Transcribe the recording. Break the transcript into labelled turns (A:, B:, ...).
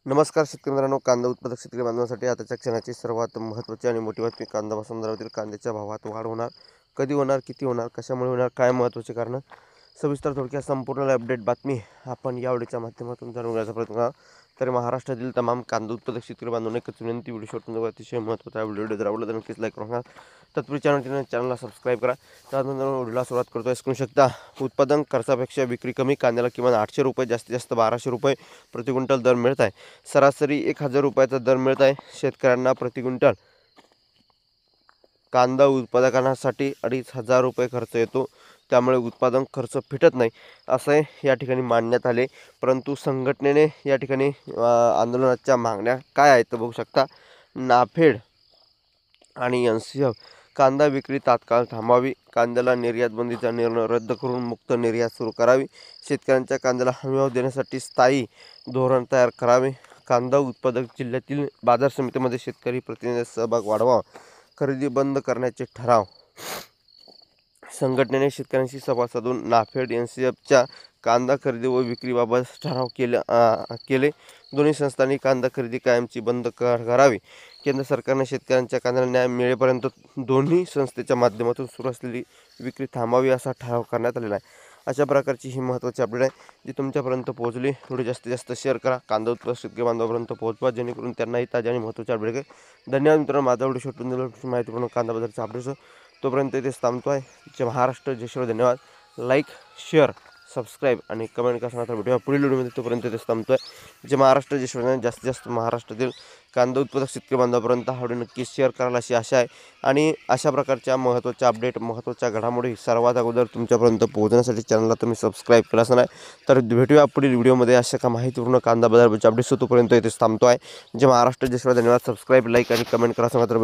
A: नमस्कार शेतकरी मित्रांनो, कांदा उत्पादक शेतकरी बांधवांसाठी आताच्या क्षणाची सर्वात महत्त्वाची आणि मोठी बातमी. कांदा बाजारातील कांद्याच्या भावात वाढ होणार, कधी होणार, किती होणार, कशामुळे होणार, काय महत्त्वाचे कारण, सविस्तर थोडक्यात संपूर्ण अपडेट बातमी आपण या व्हिडिओच्या माध्यमातून जाणून घेण्याचा प्रयत्न करा. तर महाराष्ट्रातील तमाम कांदा उत्पादक शेतकरी बांधवांना एकच विनंती, व्हिडिओ शेवटपर्यंत अतिशय महत्त्वाचा व्हिडिओ जर आवडला तर नक्कीच लाईक करा. तत्पूर्वी चॅनलला सबस्क्राईब करा. त्यानंतर व्हिडिओला सुरुवात करतो. करू शकता उत्पादन खर्चापेक्षा विक्री कमी, कांद्याला किमान 800 रुपये, जास्तीत जास्त 1200 रुपये प्रति क्विंटल दर मिळत आहे. सरासरी 1000 रुपयाचा दर मिळत आहे. शेतकऱ्यांना प्रति क्विंटल कांदा उत्पादनासाठी 2500 रुपये खर्च येतो. त्यामुळे उत्पादन खर्च फिटत नाही असे या ठिकाणी मांडण्यात आले. परंतु संघटनेने या ठिकाणी आंदोलनाच्या मागण्या काय आहेत तर बघू शकता. नाफेड आणि NCF कांदा विक्री तात्काळ थांबावी, कांद्याला निर्यात बंदीचा निर्णय रद्द करून मुक्त निर्यात सुरू करावी, शेतकऱ्यांच्या कांद्याला हमीभाव देण्यासाठी स्थायी धोरण तयार करावे, कांदा उत्पादक जिल्ह्यातील बाजार समितीमध्ये शेतकरी प्रतिनिधींचा सहभाग वाढवावा, खरेदी बंद करण्याचे ठराव. संघटनेने शेतकऱ्यांशी संवाद साधून नाफेड NCFच्या कांदा खरेदी व विक्रीबाबत ठराव केले. दोन्ही संस्थांनी कांदा खरेदी कायमची बंद करावी. केंद्र सरकारने शेतकऱ्यांच्या कांद्याला न्याय मिळेपर्यंत दोन्ही संस्थेच्या माध्यमातून सुरू असलेली विक्री थांबावी असा ठराव करण्यात आलेला आहे. अशा प्रकारची ही महत्त्वाची अपडेट आहे जी तुमच्यापर्यंत पोहोचली. थोडी जास्तीत जास्त शेअर करा, कांदा उत्पादक शेतकरी बांधवांपर्यंत पोहोचवा, जेणेकरून त्यांनाही ताज्या आणि महत्त्वाचे अपडेट आहे. धन्यवाद मित्रांनो. माझा व्हिडिओ शेवटून दिला माहितीपूर्ण कांदा बाजाराचा अपडेट तोपर्यंत इथेच थांबतो आहे. जय महाराष्ट्र, जय श्री. धन्यवाद. लाईक, शेअर, सबस्क्राईब आणि कमेंट करणार तर व्हिडिओ पुढील व्हिडिओमध्ये तोपर्यंत इथेच थांबतो आहे. जय महाराष्ट्र, जय श्री. जास्तीत जास्त महाराष्ट्रातील कांदा उत्पादक शेतकरी बांधवांपर्यंत हा व्हिडिओ नक्कीच शेअर करायला अशी आशा आहे. आणि अशा प्रकारच्या महत्त्वाच्या अपडेट, महत्त्वाच्या घडामोडी सर्वात अगोदर तुमच्यापर्यंत पोहोचण्यासाठी चॅनलला तुम्ही सबस्क्राईब केला असं नाही तर भेटूया पुढील व्हिडिओमध्ये अशा का माहितीपूर्ण कांदा बाजाराच्या अपडेट्स. तोपर्यंत इथेच थांबतो आहे. जय महाराष्ट्र, जय श्री. धन्यवाद. सबस्क्राईब, लाईक आणि कमेंट करा सांगा तर